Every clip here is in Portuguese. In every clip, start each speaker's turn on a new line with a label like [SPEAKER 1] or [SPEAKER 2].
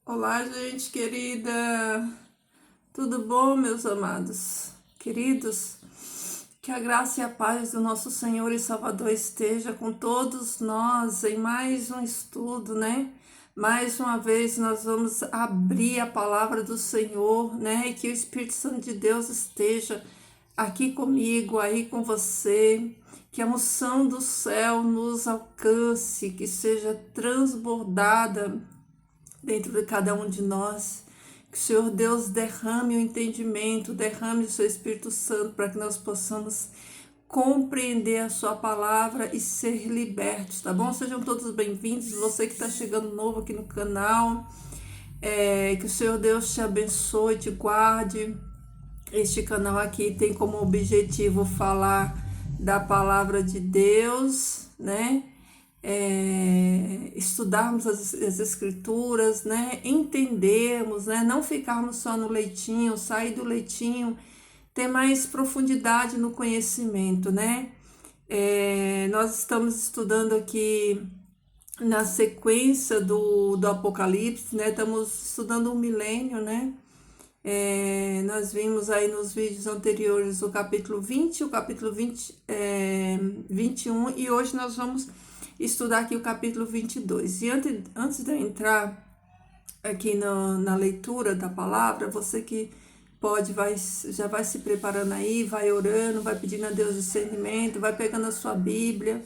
[SPEAKER 1] Olá, gente querida, tudo bom, meus amados, queridos? Que a graça e a paz do nosso Senhor e Salvador esteja com todos nós em mais um estudo, né? Mais uma vez nós vamos abrir a palavra do Senhor, né? E que o Espírito Santo de Deus esteja aqui comigo, aí com você, que a unção do céu nos alcance, que seja transbordada dentro de cada um de nós. Que o Senhor Deus derrame o entendimento, derrame o seu Espírito Santo para que nós possamos compreender a sua palavra e ser libertos, tá bom? Sejam todos bem-vindos, você que está chegando novo aqui no canal, que o Senhor Deus te abençoe, te guarde. Este canal aqui tem como objetivo falar da palavra de Deus, né? Estudarmos as escrituras, né? Entendermos, né? Não ficarmos só no leitinho, sair do leitinho, ter mais profundidade no conhecimento, né? Nós estamos estudando aqui na sequência do Apocalipse, né? Estamos estudando o milênio, né? Nós vimos aí nos vídeos anteriores o capítulo 20, o capítulo 21, e hoje nós vamos estudar aqui o capítulo 22. E antes de eu entrar aqui na leitura da palavra, você que pode, já vai se preparando aí, vai orando, vai pedindo a Deus discernimento, vai pegando a sua Bíblia,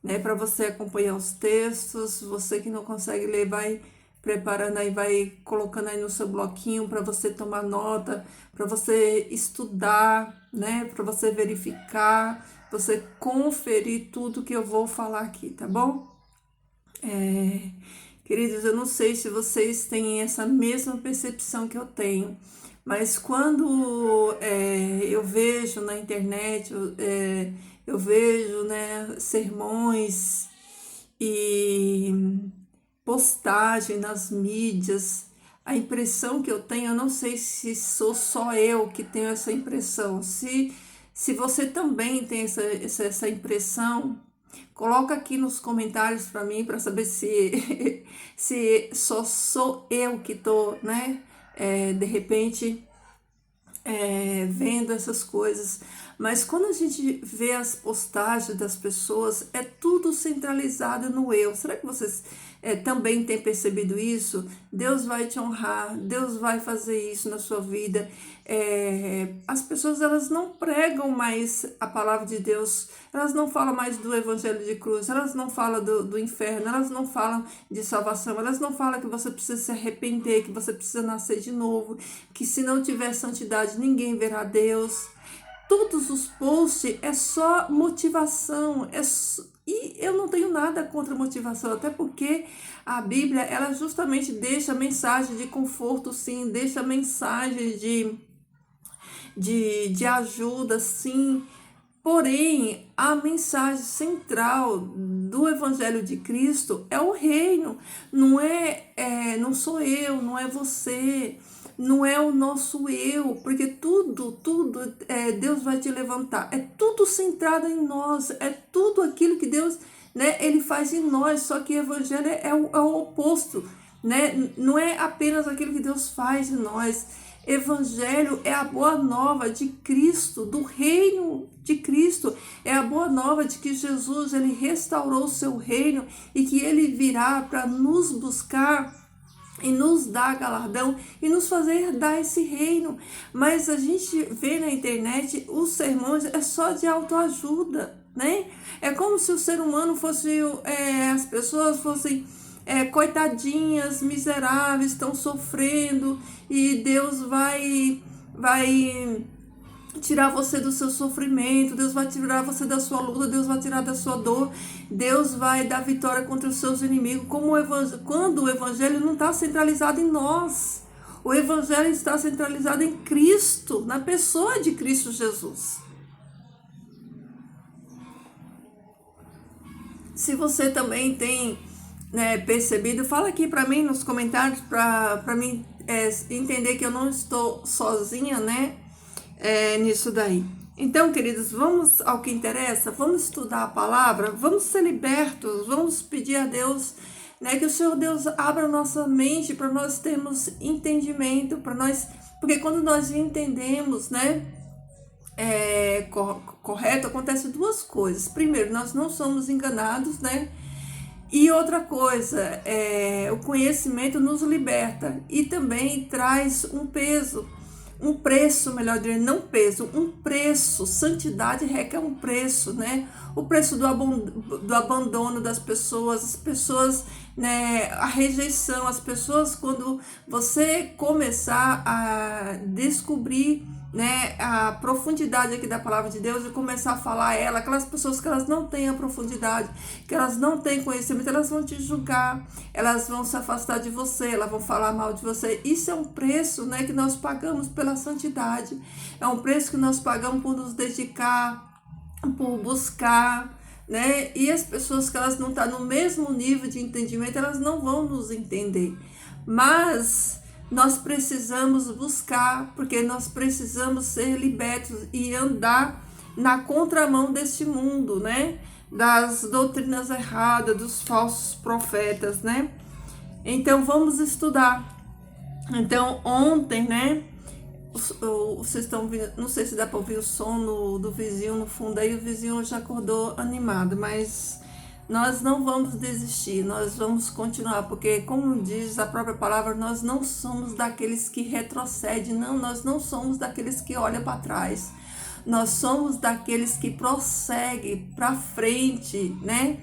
[SPEAKER 1] né, para você acompanhar os textos. Você que não consegue ler, vai preparando aí, vai colocando aí no seu bloquinho para você tomar nota, para você estudar, né, para você verificar, você conferir tudo que eu vou falar aqui, tá bom? Queridos, eu não sei se vocês têm essa mesma percepção que eu tenho, mas quando eu vejo na internet, eu vejo, né, sermões e postagem nas mídias, a impressão que eu tenho, eu não sei se sou só eu que tenho essa impressão. Se você também tem essa impressão, coloca aqui nos comentários para mim, para saber se, se só sou eu que tô, né? De repente vendo essas coisas. Mas quando a gente vê as postagens das pessoas, é tudo centralizado no eu. Será que vocês também têm percebido isso? Deus vai te honrar, Deus vai fazer isso na sua vida. As pessoas, elas não pregam mais a palavra de Deus, elas não falam mais do evangelho de cruz, elas não falam do inferno, elas não falam de salvação, elas não falam que você precisa se arrepender, que você precisa nascer de novo, que se não tiver santidade ninguém verá Deus. Todos os posts é só motivação, e eu não tenho nada contra motivação, até porque a Bíblia, ela justamente deixa mensagem de conforto, sim, deixa mensagem de ajuda, sim. Porém, a mensagem central do Evangelho de Cristo é o reino, não sou eu, não é você, não é o nosso eu, porque tudo, Deus vai te levantar, é tudo centrado em nós, é tudo aquilo que Deus, né, Ele faz em nós, só que o Evangelho é o oposto, né? Não é apenas aquilo que Deus faz em nós. Evangelho é a boa nova de Cristo, do reino de Cristo. É a boa nova de que Jesus, ele restaurou o seu reino e que ele virá para nos buscar e nos dar galardão e nos fazer herdar esse reino. Mas a gente vê na internet os sermões é só de autoajuda, né? É como se o ser humano fosse, as pessoas fossem coitadinhas, miseráveis, estão sofrendo e Deus vai tirar você do seu sofrimento, Deus vai tirar você da sua luta, Deus vai tirar da sua dor, Deus vai dar vitória contra os seus inimigos, quando o evangelho não está centralizado em nós. O evangelho está centralizado em Cristo, na pessoa de Cristo Jesus. Se você também tem, né, percebido, fala aqui para mim nos comentários, para mim entender que eu não estou sozinha, né, nisso daí. Então, queridos, vamos ao que interessa, vamos estudar a palavra, vamos ser libertos, vamos pedir a Deus né? Que o Senhor Deus abra a nossa mente para nós termos entendimento, para nós, porque quando nós entendemos, né? Correto, acontece duas coisas. Primeiro, nós não somos enganados, né? E outra coisa, o conhecimento nos liberta e também traz um peso, um preço, melhor dizendo, não peso, um preço. Santidade requer um preço, né? O preço do abandono das pessoas, as pessoas, né? A rejeição, as pessoas, quando você começar a descobrir, né, a profundidade aqui da palavra de Deus e começar a falar a ela, aquelas pessoas que elas não têm a profundidade, que elas não têm conhecimento, elas vão te julgar, elas vão se afastar de você, elas vão falar mal de você. Isso é um preço, né, que nós pagamos pela santidade, é um preço que nós pagamos por nos dedicar, por buscar, né? E as pessoas que elas não estão no mesmo nível de entendimento, elas não vão nos entender. Mas nós precisamos buscar, porque nós precisamos ser libertos e andar na contramão deste mundo, né? Das doutrinas erradas, dos falsos profetas, né? Então vamos estudar. Então ontem, né? Vocês estão ouvindo, não sei se dá para ouvir o som do vizinho no fundo aí, o vizinho já acordou animado, mas nós não vamos desistir, nós vamos continuar, porque como diz a própria palavra, nós não somos daqueles que retrocedem, não, nós não somos daqueles que olham para trás, nós somos daqueles que prosseguem para frente, né?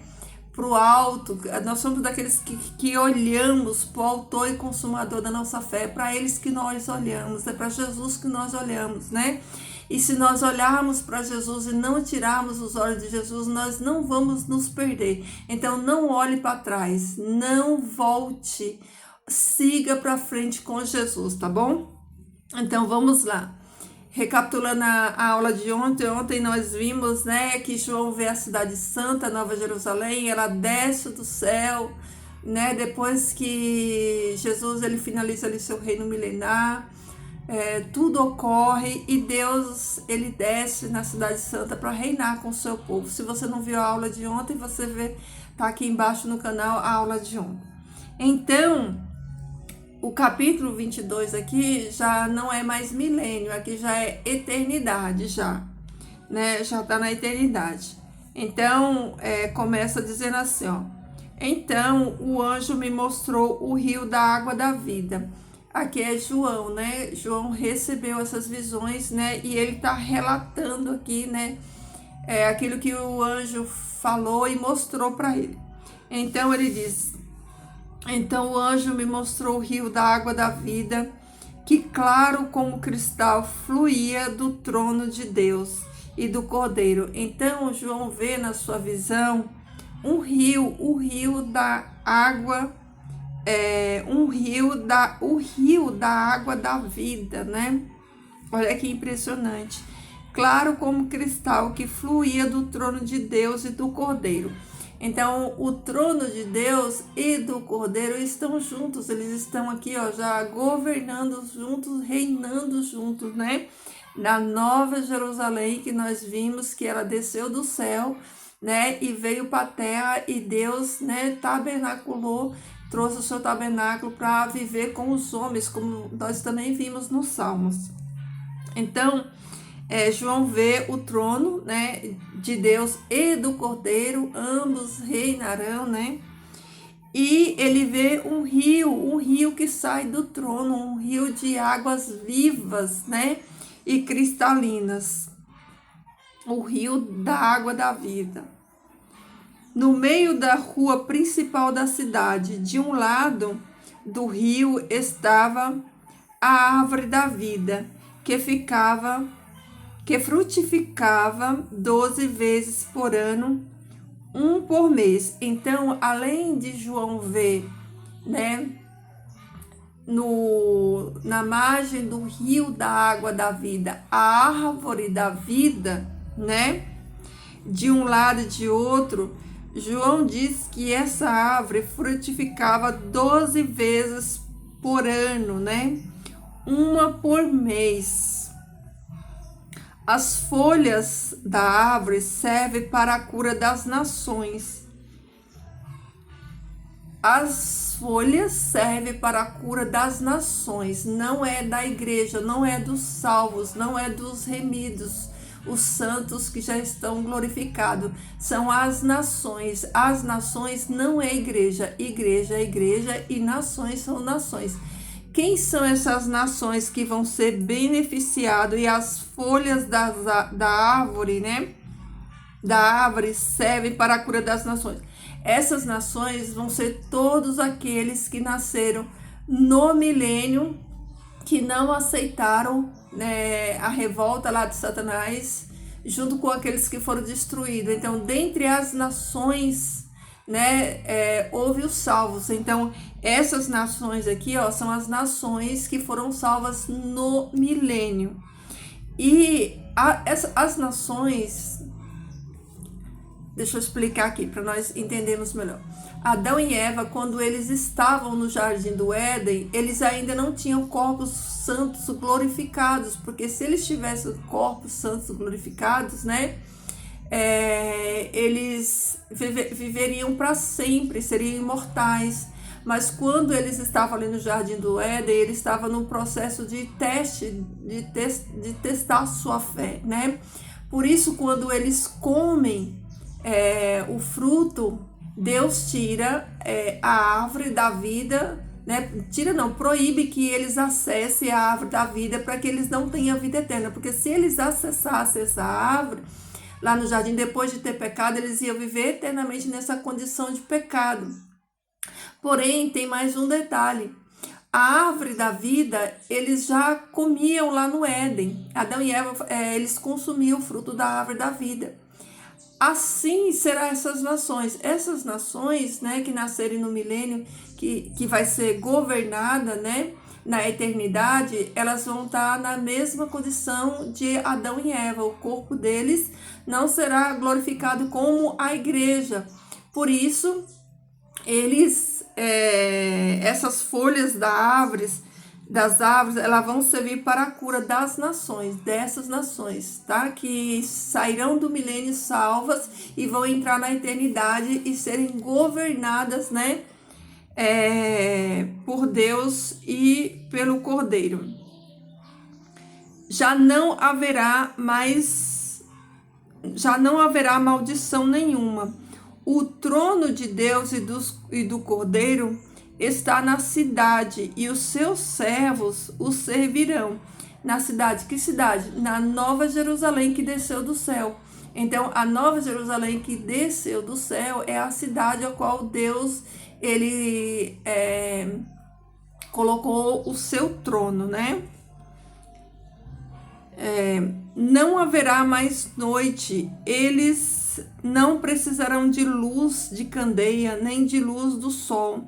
[SPEAKER 1] Para o alto, nós somos daqueles que olhamos para o autor e consumador da nossa fé, para eles que nós olhamos, é para Jesus que nós olhamos, né? E se nós olharmos para Jesus e não tirarmos os olhos de Jesus, nós não vamos nos perder. Então não olhe para trás, não volte, siga para frente com Jesus, tá bom? Então vamos lá. Recapitulando a aula de ontem nós vimos, né, que João vê a cidade santa, Nova Jerusalém, ela desce do céu, né, depois que Jesus ele finaliza ali seu reino milenar, tudo ocorre e Deus ele desce na cidade santa para reinar com o seu povo. Se você não viu a aula de ontem, você vê, tá aqui embaixo no canal a aula de ontem. Então, o capítulo 22 aqui já não é mais milênio, aqui já é eternidade, já, né? Já tá na eternidade. Então, começa dizendo assim, ó. Então, o anjo me mostrou o rio da água da vida. Aqui é João, né? João recebeu essas visões, né? E ele tá relatando aqui, né? Aquilo que o anjo falou e mostrou para ele. Então, ele diz... Então o anjo me mostrou o rio da água da vida, que claro como cristal fluía do trono de Deus e do Cordeiro. Então João vê na sua visão um rio, o rio da água, o rio da água da vida, né? Olha que impressionante. Claro como cristal que fluía do trono de Deus e do Cordeiro. Então, o trono de Deus e do Cordeiro estão juntos, eles estão aqui, ó, já governando juntos, reinando juntos, né? Na Nova Jerusalém, que nós vimos que ela desceu do céu, né? E veio para a terra e Deus, né, tabernaculou, trouxe o seu tabernáculo para viver com os homens, como nós também vimos nos Salmos. Então, João vê o trono, né, de Deus e do Cordeiro, ambos reinarão, né? E ele vê um rio que sai do trono, um rio de águas vivas, né, e cristalinas. O rio da água da vida. No meio da rua principal da cidade, de um lado do rio estava a árvore da vida, que frutificava 12 vezes por ano, um por mês. Então, além de João ver, né, na margem do rio da água da vida, a árvore da vida, né, de um lado e de outro, João diz que essa árvore frutificava 12 vezes por ano, né, uma por mês. As folhas da árvore servem para a cura das nações. as folhas servem para a cura das nações, não é da igreja, não é dos salvos, não é dos remidos, os santos que já estão glorificados, são as nações. As nações não é igreja, igreja é igreja e nações são nações. Quem são essas nações que vão ser beneficiadas? E as folhas da árvore, né? Da árvore servem para a cura das nações. Essas nações vão ser todos aqueles que nasceram no milênio, que não aceitaram, né, a revolta lá de Satanás, junto com aqueles que foram destruídos. Então, dentre as nações, né, houve os salvos. Então, essas nações aqui, ó, são as nações que foram salvas no milênio. E as nações, deixa eu explicar aqui para nós entendermos melhor. Adão e Eva, quando eles estavam no jardim do Éden, eles ainda não tinham corpos santos glorificados, porque se eles tivessem corpos santos glorificados, né, eles viveriam para sempre, seriam imortais. Mas quando eles estavam ali no jardim do Éden, eles estavam no processo de teste, de testar a sua fé, né? Por isso, quando eles comem o fruto, Deus tira a árvore da vida, né? Tira não, proíbe que eles acessem a árvore da vida para que eles não tenham vida eterna, porque se eles acessassem essa árvore lá no jardim, depois de ter pecado, eles iam viver eternamente nessa condição de pecado. Porém, tem mais um detalhe. A árvore da vida, eles já comiam lá no Éden. Adão e Eva, eles consumiam o fruto da árvore da vida. Assim serão essas nações, né, que nascerem no milênio, que vai ser governada, né, na eternidade, elas vão estar na mesma condição de Adão e Eva. O corpo deles não será glorificado como a igreja. Por isso, essas folhas das árvores, elas vão servir para a cura das nações, dessas nações, tá? Que sairão do milênio salvas e vão entrar na eternidade e serem governadas, né? Por Deus e pelo Cordeiro. Já não haverá maldição nenhuma. O trono de Deus e do Cordeiro está na cidade, e os seus servos o servirão. Na cidade, que cidade? Na Nova Jerusalém que desceu do céu. Então, a Nova Jerusalém que desceu do céu é a cidade a qual Deus, ele colocou o seu trono, né? Não haverá mais noite, eles não precisarão de luz de candeia, nem de luz do sol,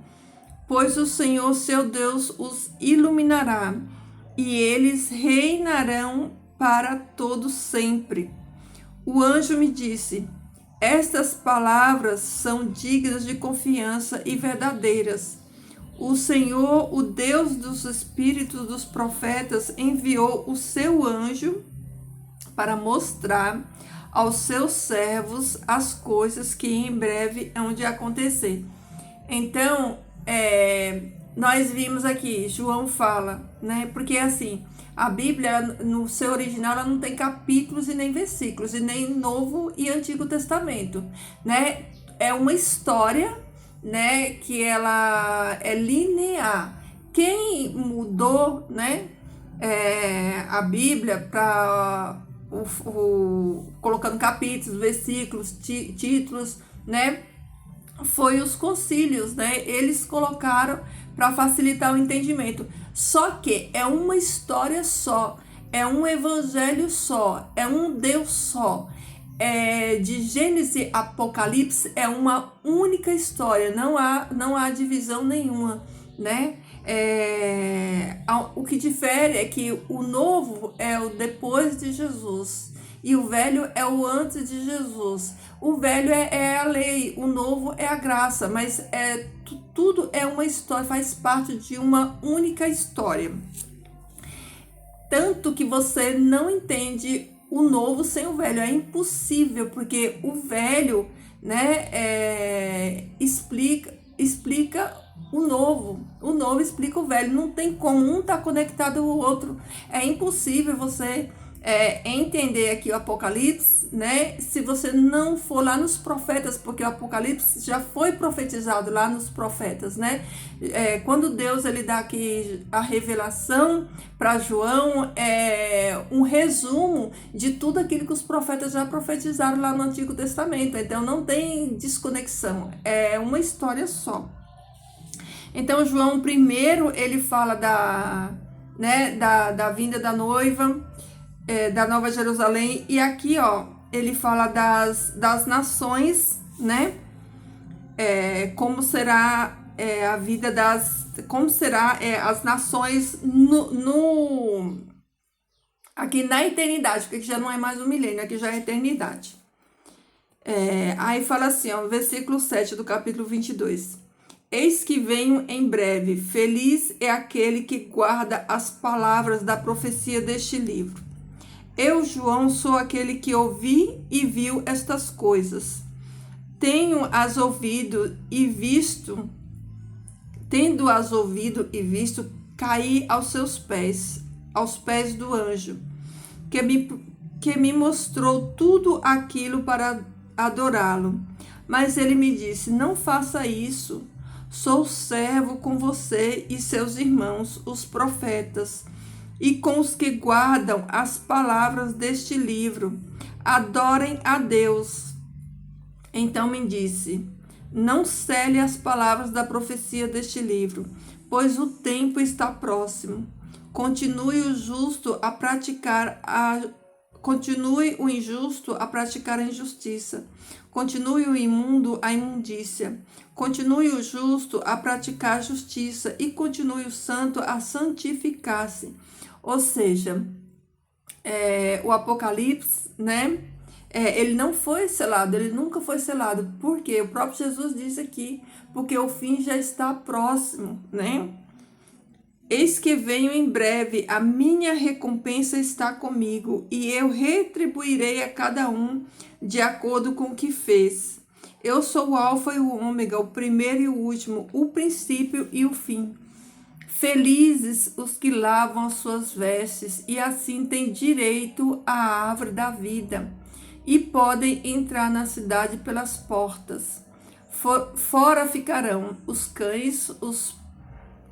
[SPEAKER 1] pois o Senhor seu Deus os iluminará, e eles reinarão para todo sempre. O anjo me disse: estas palavras são dignas de confiança e verdadeiras. O Senhor, o Deus dos espíritos dos profetas, enviou o seu anjo para mostrar aos seus servos as coisas que em breve hão de acontecer. Então, nós vimos aqui, João fala, né? Porque assim, a Bíblia, no seu original, ela não tem capítulos e nem versículos, e nem Novo e Antigo Testamento, né? É uma história, né? Que ela é linear. Quem mudou, né? A Bíblia para colocando capítulos, versículos, títulos, né? Foi os concílios, né? Eles colocaram para facilitar o entendimento. Só que é uma história só, é um evangelho só, é um Deus só. De Gênesis a Apocalipse é uma única história, não há divisão nenhuma, né? O que difere é que o novo é o depois de Jesus e o velho é o antes de Jesus. O velho é a lei, o novo é a graça, mas tudo é uma história, faz parte de uma única história. Tanto que você não entende o novo sem o velho, é impossível, porque o velho, né, explica explica o novo explica o velho. Não tem como um estar conectado ao outro. É impossível você entender aqui o Apocalipse, né? Se você não for lá nos profetas, porque o Apocalipse já foi profetizado lá nos profetas, né? Quando Deus ele dá aqui a revelação para João, um resumo de tudo aquilo que os profetas já profetizaram lá no Antigo Testamento. Então não tem desconexão, é uma história só. Então João primeiro ele fala da vinda da noiva, da Nova Jerusalém, e aqui ele fala das nações, né? Como será a vida como será as nações aqui na eternidade, porque já não é mais um milênio, aqui já é eternidade. Aí fala assim, versículo 7 do capítulo 22. Eis que venho em breve, feliz é aquele que guarda as palavras da profecia deste livro. Eu, João, sou aquele que ouvi e viu estas coisas. Tendo-as ouvido e visto, caí aos seus pés, aos pés do anjo, que me mostrou tudo aquilo para adorá-lo. Mas ele me disse, não faça isso. Sou servo com você e seus irmãos, os profetas, e com os que guardam as palavras deste livro. Adorem a Deus. Então me disse, não cele as palavras da profecia deste livro, pois o tempo está próximo. Continue o injusto a praticar a injustiça. Continue o imundo a imundícia. Continue o justo a praticar a justiça e continue o santo a santificar-se. Ou seja, o Apocalipse, né? Ele não foi selado, ele nunca foi selado. Por quê? O próprio Jesus diz aqui, porque o fim já está próximo, né? Eis que venho em breve, a minha recompensa está comigo, e eu retribuirei a cada um de acordo com o que fez. Eu sou o Alfa e o Ômega, o primeiro e o último, o princípio e o fim. Felizes os que lavam as suas vestes, e assim têm direito à árvore da vida, e podem entrar na cidade pelas portas. Fora ficarão os cães,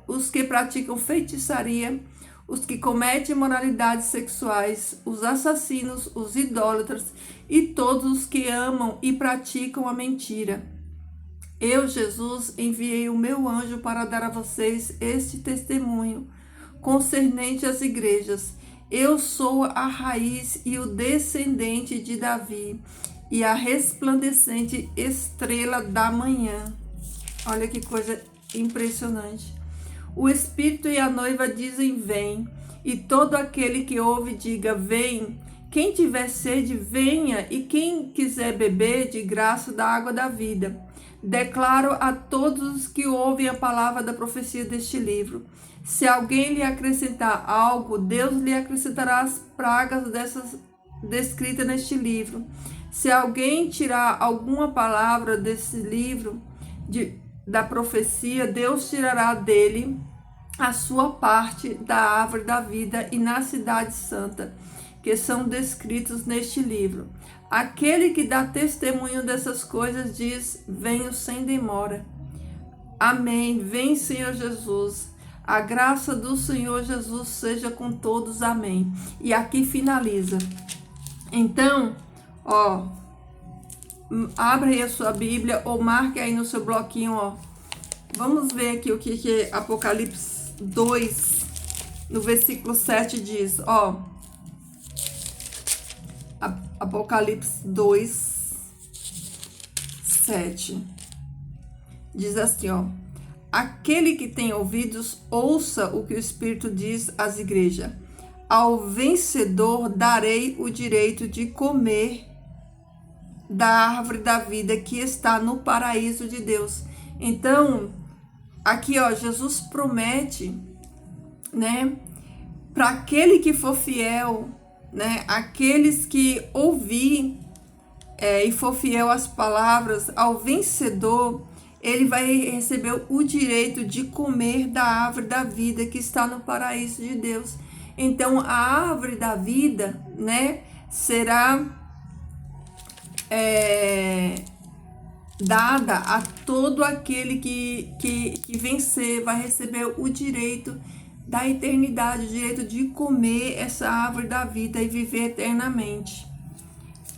[SPEAKER 1] os que praticam feitiçaria, os que cometem imoralidades sexuais, os assassinos, os idólatras e todos os que amam e praticam a mentira. Eu, Jesus, enviei o meu anjo para dar a vocês este testemunho concernente às igrejas. Eu sou a raiz e o descendente de Davi e a resplandecente estrela da manhã. Olha que coisa impressionante. O Espírito e a noiva dizem, vem, e todo aquele que ouve diga, vem. Quem tiver sede, venha, e quem quiser beber, de graça da água da vida. Declaro a todos os que ouvem a palavra da profecia deste livro. Se alguém lhe acrescentar algo, Deus lhe acrescentará as pragas dessas descritas neste livro. Se alguém tirar alguma palavra desse livro, da profecia, Deus tirará dele a sua parte da árvore da vida e na cidade santa, que são descritos neste livro. Aquele que dá testemunho dessas coisas diz, venho sem demora. Amém. Vem, Senhor Jesus. A graça do Senhor Jesus seja com todos. Amém. E aqui finaliza. Então, abra aí a sua Bíblia ou marque aí no seu bloquinho, Vamos ver aqui o que Apocalipse 2, no versículo 7 diz, Apocalipse 2, 7. Diz assim, aquele que tem ouvidos, ouça o que o Espírito diz às igrejas. Ao vencedor darei o direito de comer da árvore da vida que está no paraíso de Deus. Então, aqui, Jesus promete, né, para aquele que for fiel, né, aqueles que ouvir e for fiel às palavras, ao vencedor, ele vai receber o direito de comer da árvore da vida que está no paraíso de Deus. Então, a árvore da vida, né, será dada a todo aquele que vencer, vai receber o direito da eternidade, o direito de comer essa árvore da vida e viver eternamente.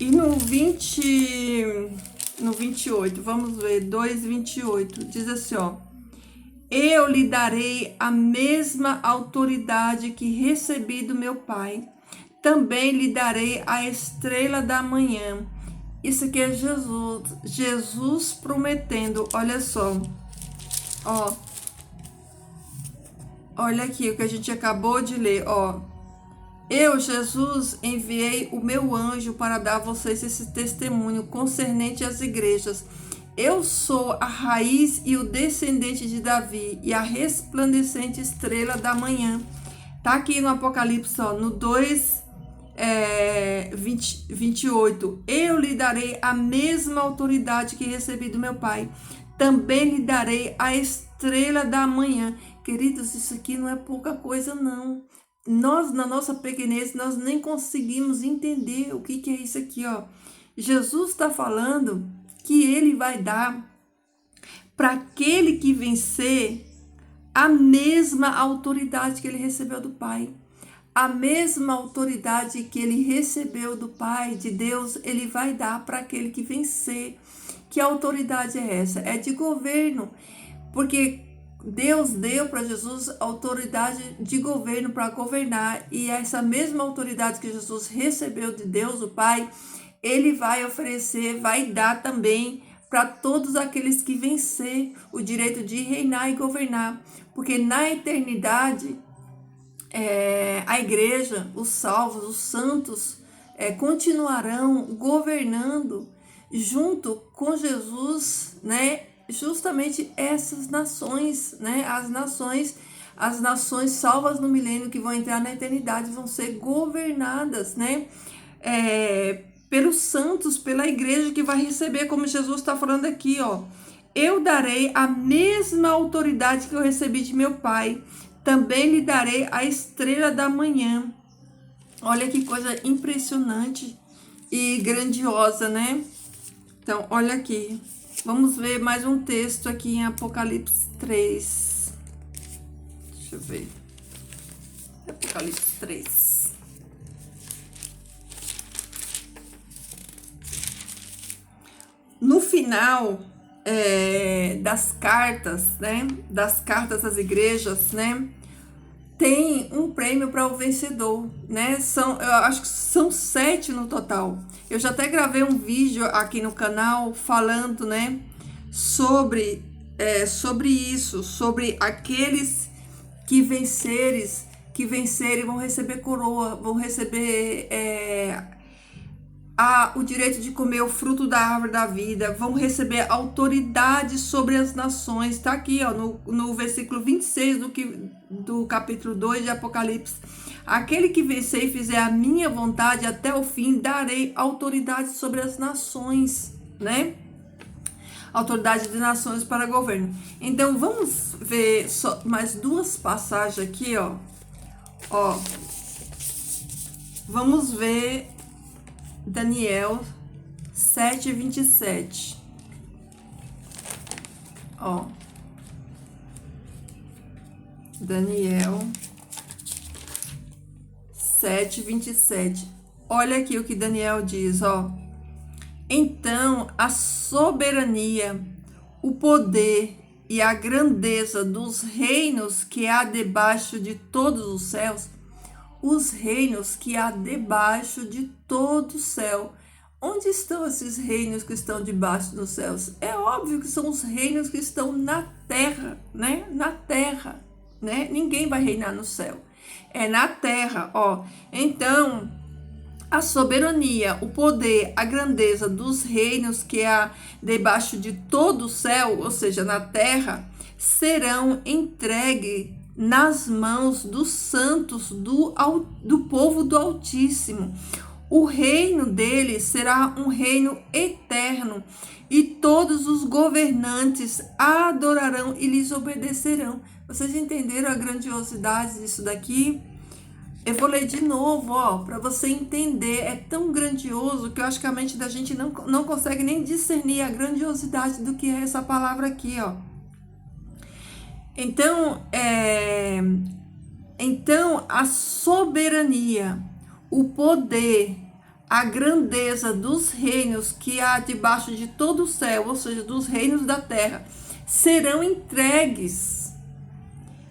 [SPEAKER 1] E no 28, vamos ver, 2:28, diz assim, ó: eu lhe darei a mesma autoridade que recebi do meu Pai. Também lhe darei a estrela da manhã. Isso aqui é Jesus prometendo, olha só, ó, olha aqui o que a gente acabou de ler, ó. Eu, Jesus, enviei o meu anjo para dar a vocês esse testemunho concernente às igrejas. Eu sou a raiz e o descendente de Davi e a resplandecente estrela da manhã. Tá aqui no Apocalipse, ó, no 28. Eu lhe darei a mesma autoridade que recebi do meu Pai. Também lhe darei a estrela da manhã. Queridos, isso aqui não é pouca coisa, não. Nós, na nossa pequenez, nós nem conseguimos entender o que é isso aqui, ó. Jesus está falando que ele vai dar para aquele que vencer a mesma autoridade que ele recebeu do Pai. A mesma autoridade que ele recebeu do Pai, de Deus, ele vai dar para aquele que vencer. Que autoridade é essa? É de governo, porque Deus deu para Jesus autoridade de governo para governar, e essa mesma autoridade que Jesus recebeu de Deus, o Pai, ele vai oferecer, vai dar também para todos aqueles que vencer o direito de reinar e governar, porque na eternidade a igreja, os salvos, os santos continuarão governando junto com Jesus, né? Justamente essas nações, né? As nações salvas no milênio que vão entrar na eternidade vão ser governadas, né? Pelos santos, pela igreja que vai receber, como Jesus está falando aqui, ó. Eu darei a mesma autoridade que eu recebi de meu Pai. Também lhe darei a estrela da manhã. Olha que coisa impressionante e grandiosa, né? Então, olha aqui. Vamos ver mais um texto aqui em Apocalipse 3. Deixa eu ver. Apocalipse 3. No final das cartas, né? Das cartas às igrejas, né? Tem um prêmio para o vencedor, né? Eu acho que são 7 no total. Eu já até gravei um vídeo aqui no canal falando, né, sobre isso, sobre aqueles que vencerem vão receber coroa, vão receber o direito de comer o fruto da árvore da vida, vão receber autoridade sobre as nações. Está aqui, ó, no versículo 26 do capítulo 2 de Apocalipse. Aquele que vencer e fizer a minha vontade até o fim, darei autoridade sobre as nações, né? Autoridade de nações para governo. Então, vamos ver só mais 2 passagens aqui, ó. Vamos ver Daniel 7:27. Ó. Daniel 7:27. Olha aqui o que Daniel diz, ó. Então, a soberania, o poder e a grandeza dos reinos que há debaixo de todos os céus, os reinos que há debaixo de todo o céu. Onde estão esses reinos que estão debaixo dos céus? É óbvio que são os reinos que estão na terra, né? Na terra, né? Ninguém vai reinar no céu. É na terra, ó. Então, a soberania, o poder, a grandeza dos reinos que há debaixo de todo o céu, ou seja, na terra, serão entregues nas mãos dos santos do povo do Altíssimo. O reino dele será um reino eterno, e todos os governantes adorarão e lhes obedecerão. Vocês entenderam a grandiosidade disso daqui? Eu vou ler de novo, ó, para você entender. É tão grandioso que eu acho que a mente da gente não consegue nem discernir a grandiosidade do que é essa palavra aqui, ó. Então, a soberania, o poder, a grandeza dos reinos que há debaixo de todo o céu, ou seja, dos reinos da terra, serão entregues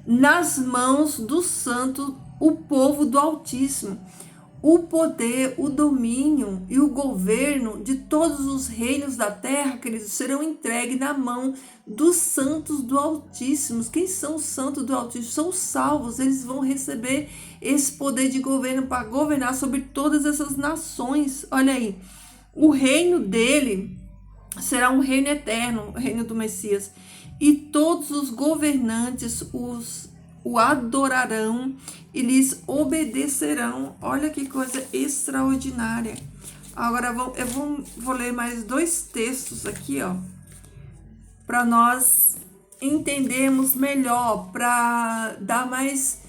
[SPEAKER 1] nas mãos do santo, o povo do Altíssimo. O poder, o domínio e o governo de todos os reinos da terra, queridos, serão entregues na mão dos santos do Altíssimo. Quem são os santos do Altíssimo? São os salvos. Eles vão receber esse poder de governo para governar sobre todas essas nações. Olha aí, o reino dele será um reino eterno, o reino do Messias. E todos os governantes o adorarão e lhes obedecerão. Olha que coisa extraordinária. Agora vou ler mais 2 textos aqui, ó, para nós entendermos melhor, para dar mais,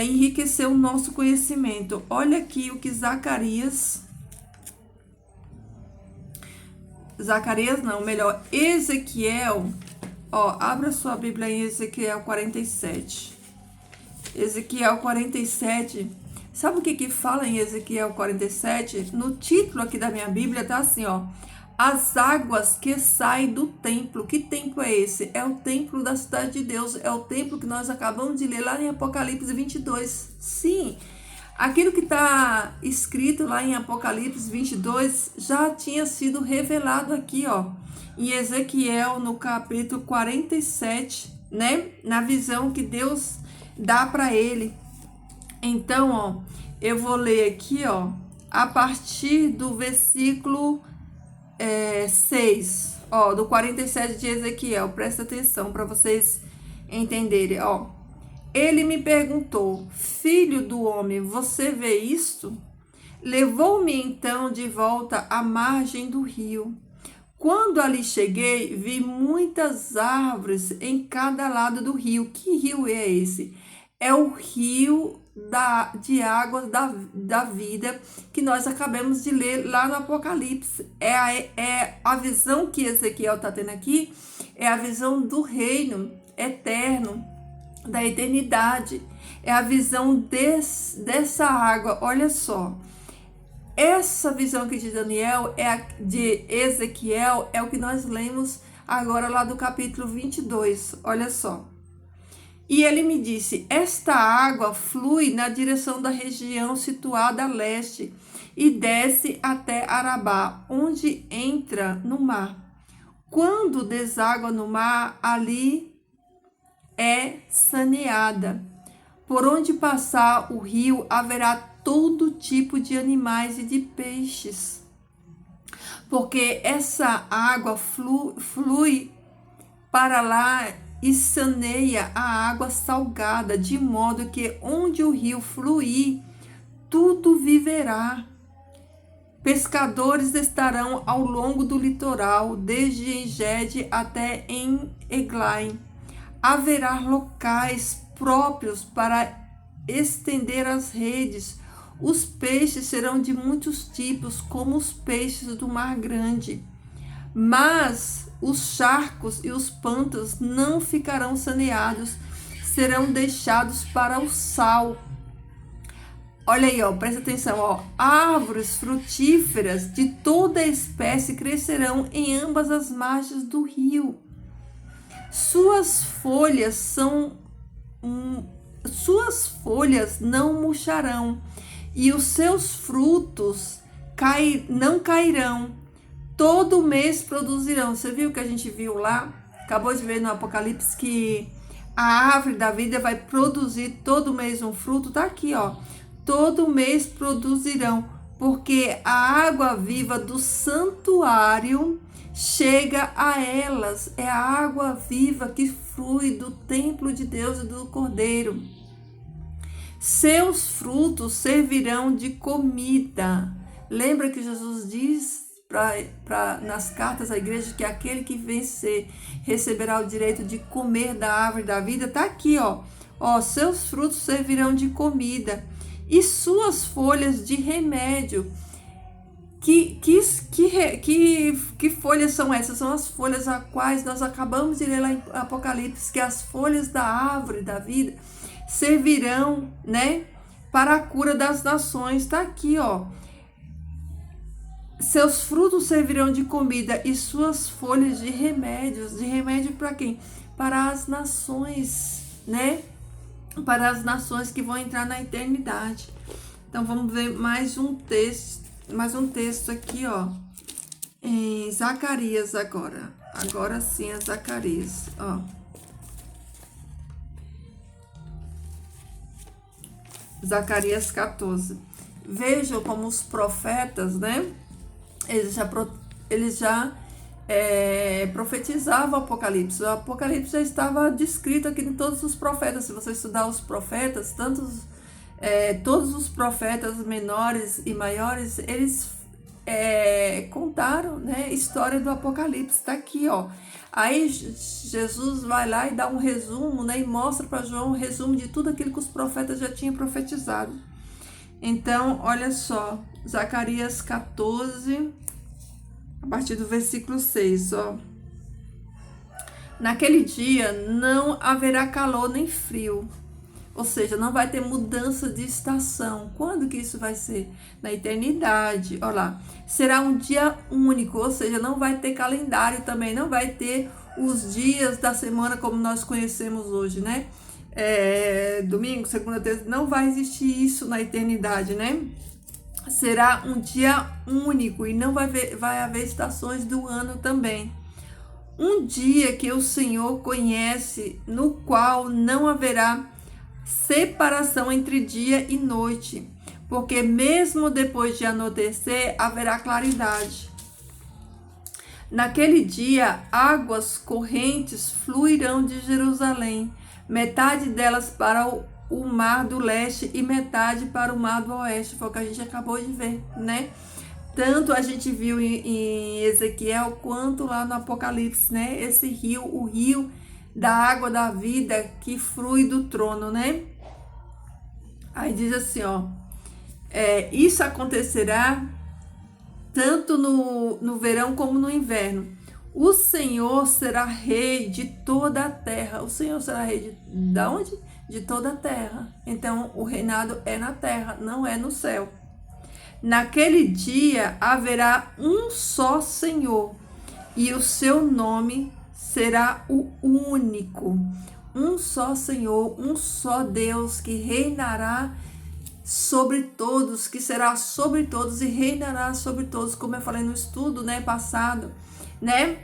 [SPEAKER 1] enriquecer o nosso conhecimento. Olha aqui o que Ezequiel, ó, abra sua Bíblia em Ezequiel 47. Ezequiel 47, sabe o que fala em Ezequiel 47? No título aqui da minha Bíblia tá assim, ó: as águas que saem do templo. Que templo é esse? É o templo da cidade de Deus, é o templo que nós acabamos de ler lá em Apocalipse 22. Sim, aquilo que está escrito lá em Apocalipse 22 já tinha sido revelado aqui, ó, em Ezequiel, no capítulo 47, né? Na visão que Deus dá para ele. Então, ó, eu vou ler aqui, ó, a partir do versículo 6, ó, do 47 de Ezequiel. Presta atenção para vocês entenderem, ó. Ele me perguntou: filho do homem, você vê isto? Levou-me então de volta à margem do rio. Quando ali cheguei, vi muitas árvores em cada lado do rio. Que rio é esse? É o rio de águas da vida que nós acabamos de ler lá no Apocalipse. É a visão que Ezequiel está tendo aqui, é a visão do reino eterno, da eternidade. É a visão dessa água. Olha só. Essa visão aqui de Daniel, de Ezequiel, é o que nós lemos agora lá do capítulo 22. Olha só. E ele me disse: esta água flui na direção da região situada a leste e desce até Arabá, onde entra no mar. Quando deságua no mar, ali é saneada. Por onde passar o rio, haverá todo tipo de animais e de peixes, porque essa água flui para lá e saneia a água salgada, de modo que onde o rio fluir, tudo viverá. Pescadores estarão ao longo do litoral, desde Engedi até em Eglaim. Haverá locais próprios para estender as redes. Os peixes serão de muitos tipos, como os peixes do mar grande. Mas os charcos e os pântanos não ficarão saneados, serão deixados para o sal. Olha aí, ó, presta atenção, ó. Árvores frutíferas de toda espécie crescerão em ambas as margens do rio. Suas folhas não murcharão, e os seus frutos não cairão. Todo mês produzirão. Você viu que a gente viu lá? Acabou de ver no Apocalipse que a árvore da vida vai produzir todo mês um fruto. Tá aqui, ó. Todo mês produzirão, porque a água viva do santuário chega a elas. É a água viva que flui do templo de Deus e do Cordeiro. Seus frutos servirão de comida, Lembra que Jesus diz nas cartas à igreja que aquele que vencer receberá o direito de comer da árvore da vida? Tá aqui, ó, seus frutos servirão de comida e suas folhas de remédio. Que folhas são essas? São as folhas a quais nós acabamos de ler lá em Apocalipse, que as folhas da árvore da vida servirão, né, para a cura das nações. Tá aqui, ó. Seus frutos servirão de comida e suas folhas de remédios. De remédio para quem? Para as nações, né? Para as nações que vão entrar na eternidade. Então vamos ver mais um texto aqui, ó, em Zacarias agora. Agora sim é Zacarias, ó. Zacarias 14. Vejam como os profetas, né? Eles já profetizavam o Apocalipse. O Apocalipse já estava descrito aqui em todos os profetas. Se você estudar os profetas, todos os profetas menores e maiores, eles contaram, né, história do Apocalipse. Está aqui, ó. Aí Jesus vai lá e dá um resumo, né, e mostra para João um resumo de tudo aquilo que os profetas já tinham profetizado. Então, olha só, Zacarias 14, a partir do versículo 6, ó. Naquele dia não haverá calor nem frio, ou seja, não vai ter mudança de estação. Quando que isso vai ser? Na eternidade. Olha lá. Será um dia único, ou seja, não vai ter calendário também, não vai ter os dias da semana como nós conhecemos hoje, né? Domingo, segunda, terça, não vai existir isso na eternidade, né? Será um dia único e não vai haver estações do ano também. Um dia que o Senhor conhece, no qual não haverá separação entre dia e noite, porque mesmo depois de anoitecer haverá claridade. Naquele dia, águas correntes fluirão de Jerusalém, metade delas para o mar do leste e metade para o mar do oeste. Foi o que a gente acabou de ver, né? Tanto a gente viu em Ezequiel quanto lá no Apocalipse, né? Esse rio, o rio da água da vida que flui do trono, né? Aí diz assim, ó, isso acontecerá tanto no verão como no inverno. O Senhor será rei de toda a terra. O Senhor será rei de onde? De toda a terra. Então, o reinado é na terra, não é no céu. Naquele dia haverá um só Senhor, e o seu nome será o único. Um só Senhor, um só Deus que reinará sobre todos, que será sobre todos e reinará sobre todos, como eu falei no estudo, né, passado, né?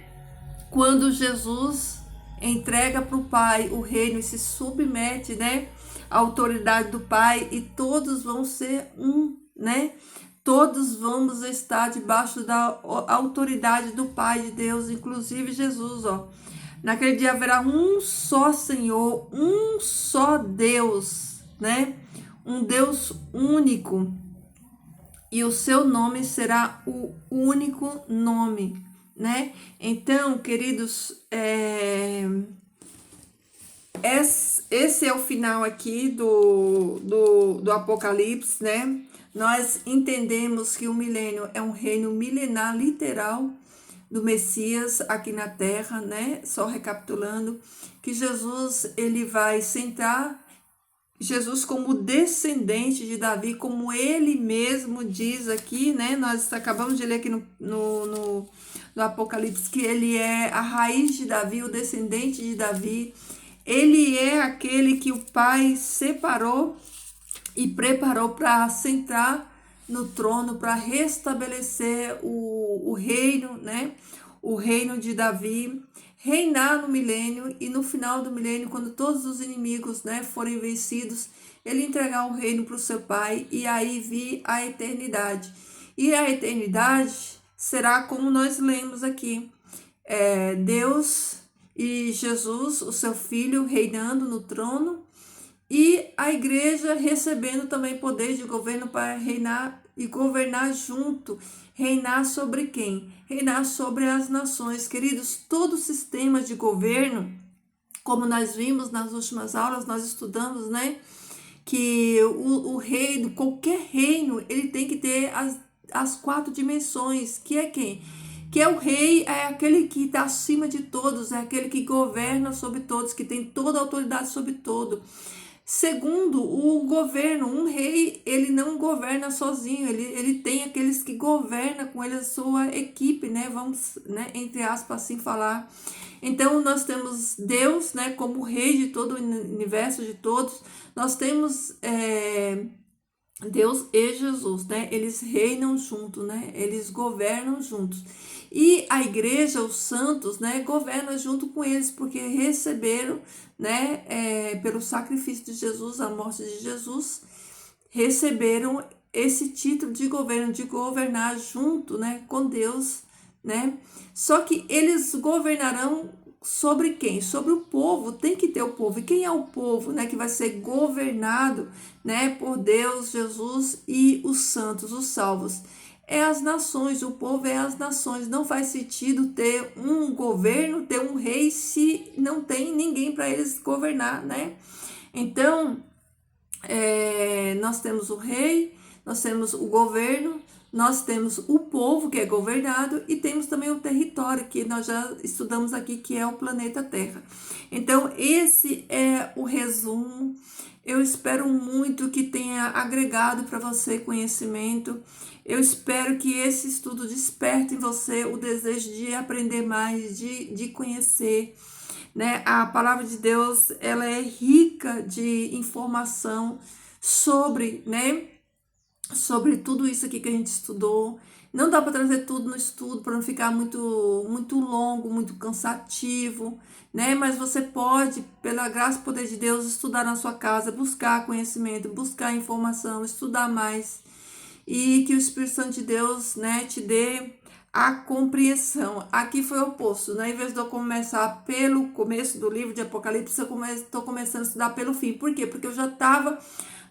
[SPEAKER 1] Quando Jesus entrega para o Pai o reino e se submete, né, à autoridade do Pai, e todos vão ser um, né? Todos vamos estar debaixo da autoridade do Pai de Deus, inclusive Jesus, ó. Naquele dia haverá um só Senhor, um só Deus, né? Um Deus único. E o seu nome será o único nome, né? Então, queridos, esse é o final aqui do Apocalipse, né? Nós entendemos que o milênio é um reino milenar literal do Messias aqui na Terra, né? Só recapitulando, que Jesus, ele vai sentar, Jesus como descendente de Davi, como ele mesmo diz aqui, né? Nós acabamos de ler aqui no Apocalipse que ele é a raiz de Davi, o descendente de Davi. Ele é aquele que o Pai separou e preparou para sentar no trono, para restabelecer o reino, né? O reino de Davi, reinar no milênio, e no final do milênio, quando todos os inimigos, né, forem vencidos, ele entregar o reino para o seu Pai, e aí vir a eternidade. E a eternidade será como nós lemos aqui, Deus e Jesus, o seu Filho, reinando no trono, e a igreja recebendo também poder de governo para reinar e governar junto. Reinar sobre quem? Reinar sobre as nações. Queridos, todo sistema de governo, como nós vimos nas últimas aulas, nós estudamos, né? Que o reino, qualquer reino, ele tem que ter as 4 dimensões, que é quem? Que é o rei, é aquele que está acima de todos, é aquele que governa sobre todos, que tem toda a autoridade sobre todo. Segundo, o governo, um rei, ele não governa sozinho, ele tem aqueles que governam com ele a sua equipe, né? Vamos, né, entre aspas, assim falar. Então, nós temos Deus, né, como rei de todo o universo, de todos. Nós temos Deus e Jesus, né? Eles reinam juntos, né? Eles governam juntos. E a igreja, os santos, né, governam junto com eles, porque receberam, né, pelo sacrifício de Jesus, a morte de Jesus, receberam esse título de governo, de governar junto, né, com Deus, né? Só que eles governarão sobre quem? Sobre o povo, tem que ter o povo. E quem é o povo, né, que vai ser governado, né, por Deus, Jesus e os santos, os salvos? É as nações, o povo é as nações. Não faz sentido ter um governo, ter um rei, se não tem ninguém para eles governar, né? Então, nós temos o rei, nós temos o governo, nós temos o povo que é governado e temos também o território que nós já estudamos aqui, que é o planeta Terra. Então, esse é o resumo. Eu espero muito que tenha agregado para você conhecimento. Eu espero que esse estudo desperte em você o desejo de aprender mais, de conhecer, né? A palavra de Deus, ela é rica de informação sobre, né? Sobre tudo isso aqui que a gente estudou. Não dá para trazer tudo no estudo, para não ficar muito longo, muito cansativo, né? Mas você pode, pela graça e poder de Deus, estudar na sua casa, buscar conhecimento, buscar informação, estudar mais. E que o Espírito Santo de Deus, né, te dê a compreensão. Aqui foi o oposto, né? Em vez de eu começar pelo começo do livro de Apocalipse, eu estou começando a estudar pelo fim. Por quê? Porque eu já estava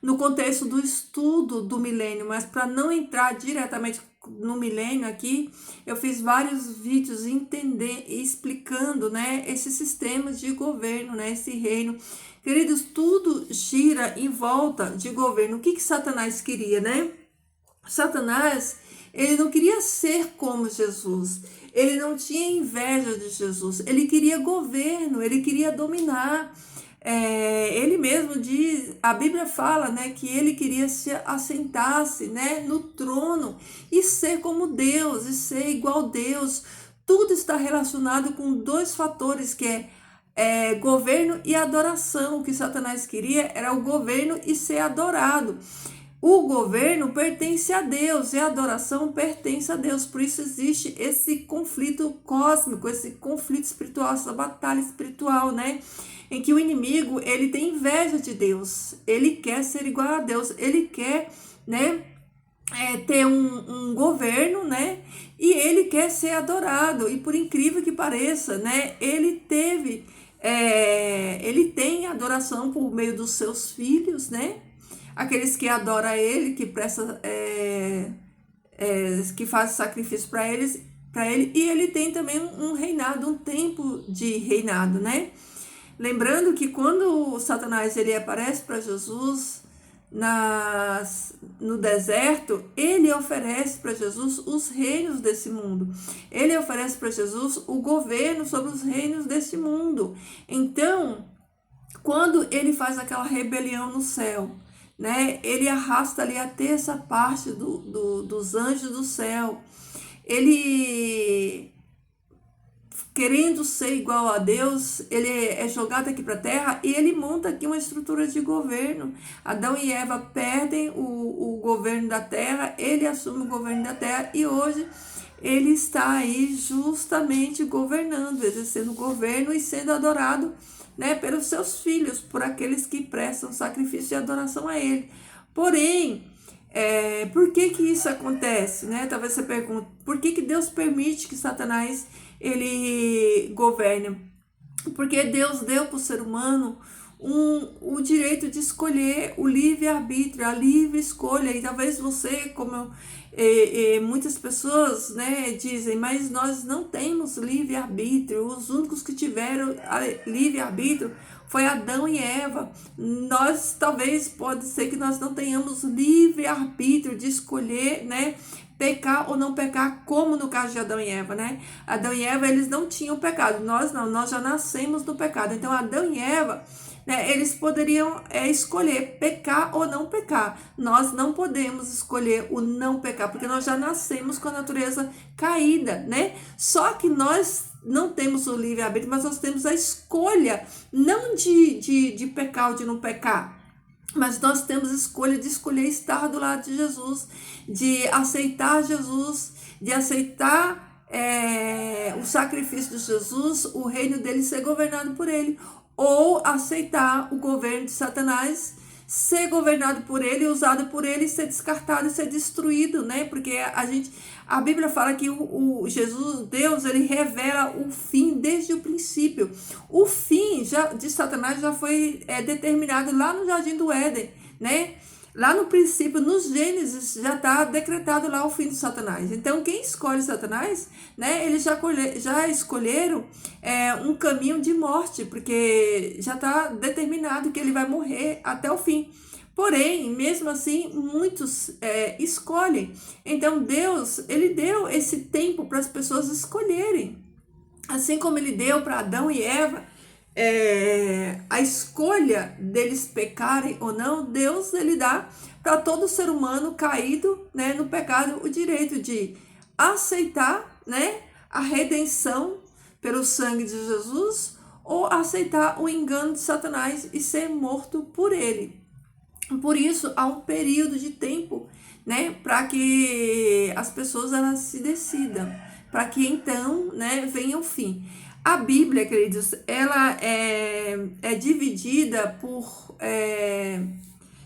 [SPEAKER 1] no contexto do estudo do milênio, mas para não entrar diretamente no milênio aqui, eu fiz vários vídeos explicando, né, esses sistemas de governo, né, esse reino. Queridos, tudo gira em volta de governo. O que Satanás queria, né? Satanás, ele não queria ser como Jesus, ele não tinha inveja de Jesus, ele queria governo, ele queria dominar. Ele mesmo diz, a Bíblia fala, né, que ele queria se assentar-se, né, no trono e ser como Deus, e ser igual a Deus. Tudo está relacionado com 2 fatores, que é governo e adoração. O que Satanás queria era o governo e ser adorado. O governo pertence a Deus e a adoração pertence a Deus. Por isso existe esse conflito cósmico, esse conflito espiritual, essa batalha espiritual, né? Em que o inimigo, ele tem inveja de Deus. Ele quer ser igual a Deus. Ele quer, né, ter um governo, né? E ele quer ser adorado. E por incrível que pareça, né? Ele tem adoração por meio dos seus filhos, né? Aqueles que adoram ele, que presta, que faz sacrifício para ele, e ele tem também um reinado, um tempo de reinado, né? Lembrando que quando o Satanás ele aparece para Jesus no deserto, ele oferece para Jesus os reinos desse mundo. Ele oferece para Jesus o governo sobre os reinos desse mundo. Então, quando ele faz aquela rebelião no céu, né, ele arrasta ali a terça parte dos anjos do céu. Ele, querendo ser igual a Deus, ele é jogado aqui para a terra e ele monta aqui uma estrutura de governo. Adão e Eva perdem o governo da terra, ele assume o governo da terra e hoje ele está aí justamente governando, exercendo o governo e sendo adorado, né, pelos seus filhos, por aqueles que prestam sacrifício e adoração a ele. Porém, por que isso acontece, né? Talvez você pergunte, por que Deus permite que Satanás ele governe? Porque Deus deu para o ser humano o direito de escolher, o livre-arbítrio, a livre escolha. E talvez você, muitas pessoas, né, dizem, mas nós não temos livre-arbítrio. Os únicos que tiveram livre-arbítrio foi Adão e Eva. Nós, talvez, pode ser que nós não tenhamos livre-arbítrio de escolher, né, pecar ou não pecar, como no caso de Adão e Eva, né? Adão e Eva, eles não tinham pecado, nós não, nós já nascemos no pecado. Então, Adão e Eva, né, eles poderiam escolher pecar ou não pecar. Nós não podemos escolher o não pecar, porque nós já nascemos com a natureza caída, né? Só que nós não temos o livre-arbítrio, mas nós temos a escolha, não de pecar ou de não pecar, mas nós temos escolha de escolher estar do lado de Jesus, de aceitar Jesus, de aceitar o sacrifício de Jesus, o reino dele ser governado por ele, ou aceitar o governo de Satanás, ser governado por ele, usado por ele, ser descartado e ser destruído, né? Porque a Bíblia fala que o Jesus, Deus, ele revela o fim desde o princípio. O fim de Satanás já foi determinado lá no Jardim do Éden, né? Lá no princípio, nos Gênesis, já está decretado lá o fim de Satanás. Então, quem escolhe Satanás, né? Eles já escolheram um caminho de morte, porque já está determinado que ele vai morrer até o fim. Porém, mesmo assim, muitos escolhem. Então, Deus, ele deu esse tempo para as pessoas escolherem. Assim como ele deu para Adão e Eva, a escolha deles pecarem ou não, Deus, ele dá para todo ser humano caído, né, no pecado, o direito de aceitar, né, a redenção pelo sangue de Jesus, ou aceitar o engano de Satanás e ser morto por ele. Por isso, há um período de tempo, né, para que as pessoas elas se decidam, para que então, né, venha o fim. A Bíblia, queridos, ela é dividida por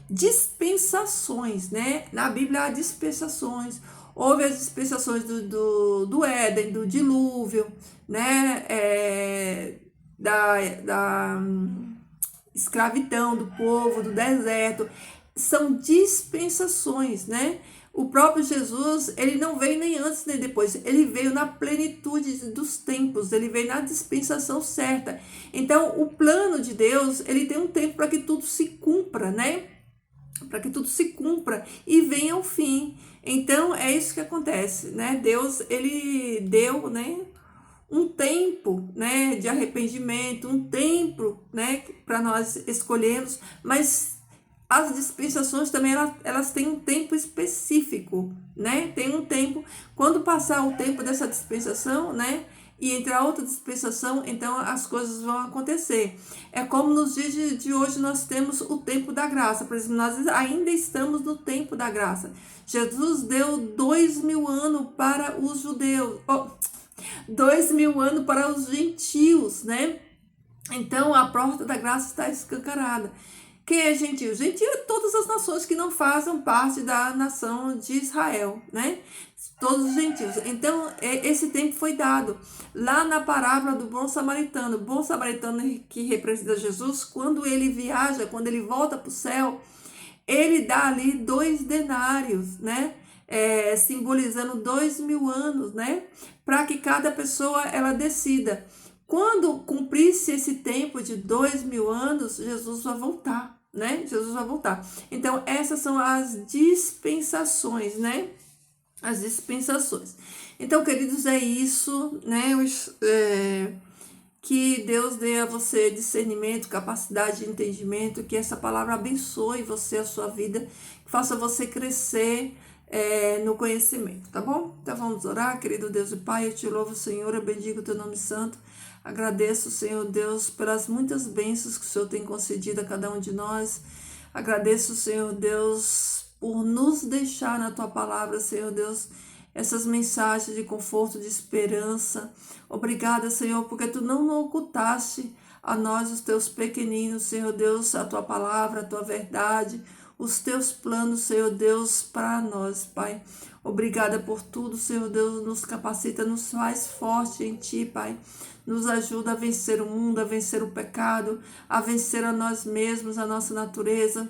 [SPEAKER 1] dispensações, né? Na Bíblia há dispensações. Houve as dispensações do Éden, do dilúvio, né? Da escravidão do povo, do deserto. São dispensações, né? O próprio Jesus, ele não veio nem antes nem depois, ele veio na plenitude dos tempos, ele veio na dispensação certa. Então, o plano de Deus, ele tem um tempo para que tudo se cumpra, né? Para que tudo se cumpra e venha ao fim. Então, é isso que acontece, né? Deus, ele deu, né, um tempo, né, de arrependimento, um tempo, né, para nós escolhermos, mas as dispensações também, elas têm um tempo específico, né? Tem um tempo, quando passar o tempo dessa dispensação, né? E entrar outra dispensação, então as coisas vão acontecer. É como nos dias de hoje nós temos o tempo da graça. Por exemplo, nós ainda estamos no tempo da graça. Jesus deu 2000 anos para os judeus, 2000 anos para os gentios, né? Então a porta da graça está escancarada. Quem é gentio? Gentio é todas as nações que não fazem parte da nação de Israel, né? Todos os gentios. Então, esse tempo foi dado. Lá na parábola do bom samaritano, o bom samaritano que representa Jesus, quando ele viaja, quando ele volta para o céu, ele dá ali 2 denários, né? Simbolizando 2000 anos, né? Para que cada pessoa, ela decida. Quando cumprisse esse tempo de 2000 anos, Jesus vai voltar, né? Jesus vai voltar. Então, essas são as dispensações, né? As dispensações. Então, queridos, é isso, né? Que Deus dê a você discernimento, capacidade de entendimento, que essa palavra abençoe você, a sua vida, que faça você crescer no conhecimento, tá bom? Então vamos orar, querido Deus e Pai, eu te louvo, Senhor, eu bendigo o teu nome santo, agradeço, Senhor Deus, pelas muitas bênçãos que o Senhor tem concedido a cada um de nós, agradeço, Senhor Deus, por nos deixar na tua palavra, Senhor Deus, essas mensagens de conforto, de esperança. Obrigada, Senhor, porque tu não ocultaste a nós, os teus pequeninos, Senhor Deus, a tua palavra, a tua verdade, os teus planos, Senhor Deus, para nós, Pai. Obrigada por tudo, Senhor Deus, nos capacita, nos faz forte em Ti, Pai. Nos ajuda a vencer o mundo, a vencer o pecado, a vencer a nós mesmos, a nossa natureza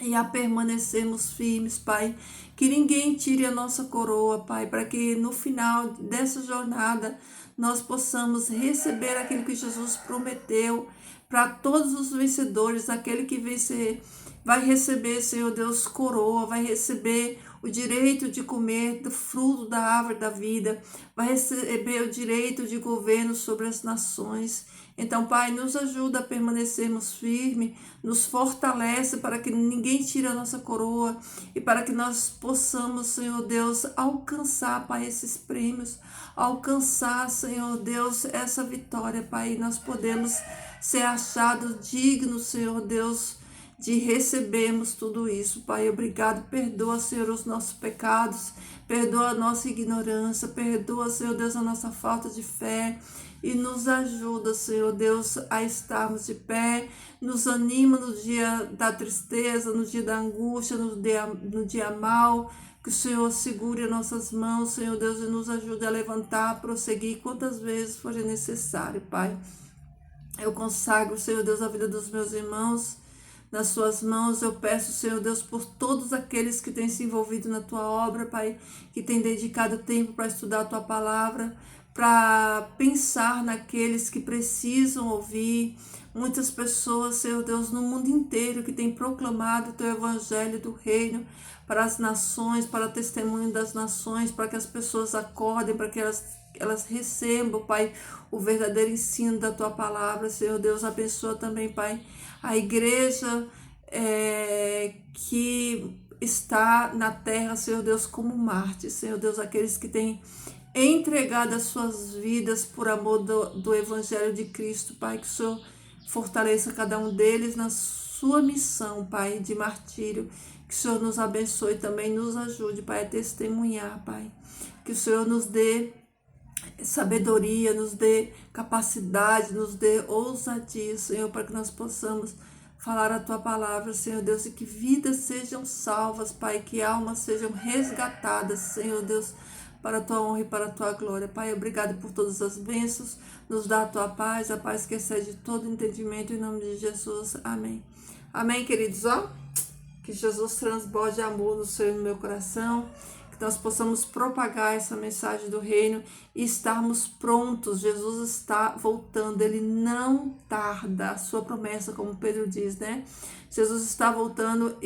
[SPEAKER 1] e a permanecermos firmes, Pai. Que ninguém tire a nossa coroa, Pai, para que no final dessa jornada nós possamos receber aquilo que Jesus prometeu para todos os vencedores, aquele que vencer vai receber, Senhor Deus, coroa, vai receber o direito de comer do fruto da árvore da vida, vai receber o direito de governo sobre as nações. Então, Pai, nos ajuda a permanecermos firmes, nos fortalece para que ninguém tire a nossa coroa e para que nós possamos, Senhor Deus, alcançar, Pai, esses prêmios, alcançar, Senhor Deus, essa vitória, Pai, e nós podemos ser achados dignos, Senhor Deus, de recebermos tudo isso, Pai. Obrigado, perdoa, Senhor, os nossos pecados, perdoa a nossa ignorância, perdoa, Senhor Deus, a nossa falta de fé e nos ajuda, Senhor Deus, a estarmos de pé, nos anima no dia da tristeza, no dia da angústia, no dia mal, que o Senhor segure as nossas mãos, Senhor Deus, e nos ajude a levantar, a prosseguir quantas vezes for necessário, Pai. Eu consagro, Senhor Deus, a vida dos meus irmãos nas suas mãos. Eu peço, Senhor Deus, por todos aqueles que têm se envolvido na tua obra, Pai, que têm dedicado tempo para estudar a tua palavra, para pensar naqueles que precisam ouvir. Muitas pessoas, Senhor Deus, no mundo inteiro que têm proclamado o teu evangelho do reino para as nações, para o testemunho das nações, para que as pessoas acordem, para que elas recebam, Pai, o verdadeiro ensino da tua palavra. Senhor Deus, abençoa também, Pai, a igreja que está na terra, Senhor Deus, como Marte, Senhor Deus, aqueles que têm entregado as suas vidas por amor do Evangelho de Cristo, Pai, que o Senhor fortaleça cada um deles na sua missão, Pai, de martírio, que o Senhor nos abençoe e também nos ajude, Pai, a testemunhar, Pai, que o Senhor nos dê sabedoria, nos dê capacidade, nos dê ousadia, Senhor, para que nós possamos falar a tua palavra, Senhor Deus, e que vidas sejam salvas, Pai, que almas sejam resgatadas, Senhor Deus, para a tua honra e para a tua glória. Pai, obrigado por todas as bênçãos, nos dá a paz que excede todo entendimento, em nome de Jesus, amém. Amém, queridos, ó, que Jesus transborde amor no seu e no meu coração, que nós possamos propagar essa mensagem do reino e estarmos prontos. Jesus está voltando, ele não tarda, a sua promessa, como Pedro diz, né? Jesus está voltando.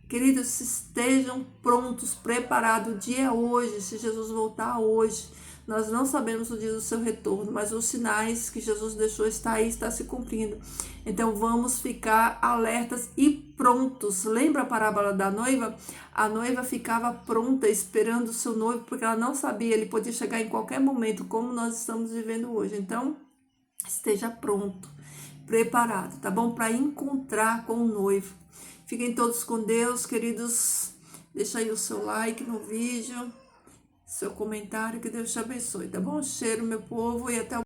[SPEAKER 1] Queridos, estejam prontos, preparados. O dia é hoje, se Jesus voltar hoje. Nós não sabemos o dia do seu retorno, mas os sinais que Jesus deixou está aí, está se cumprindo. Então vamos ficar alertas e prontos. Lembra a parábola da noiva? A noiva ficava pronta, esperando o seu noivo, porque ela não sabia, ele podia chegar em qualquer momento, como nós estamos vivendo hoje. Então, esteja pronto, preparado, tá bom? Para encontrar com o noivo. Fiquem todos com Deus, queridos. Deixa aí o seu like no vídeo, seu comentário, que Deus te abençoe, tá bom? Cheiro, meu povo, e até o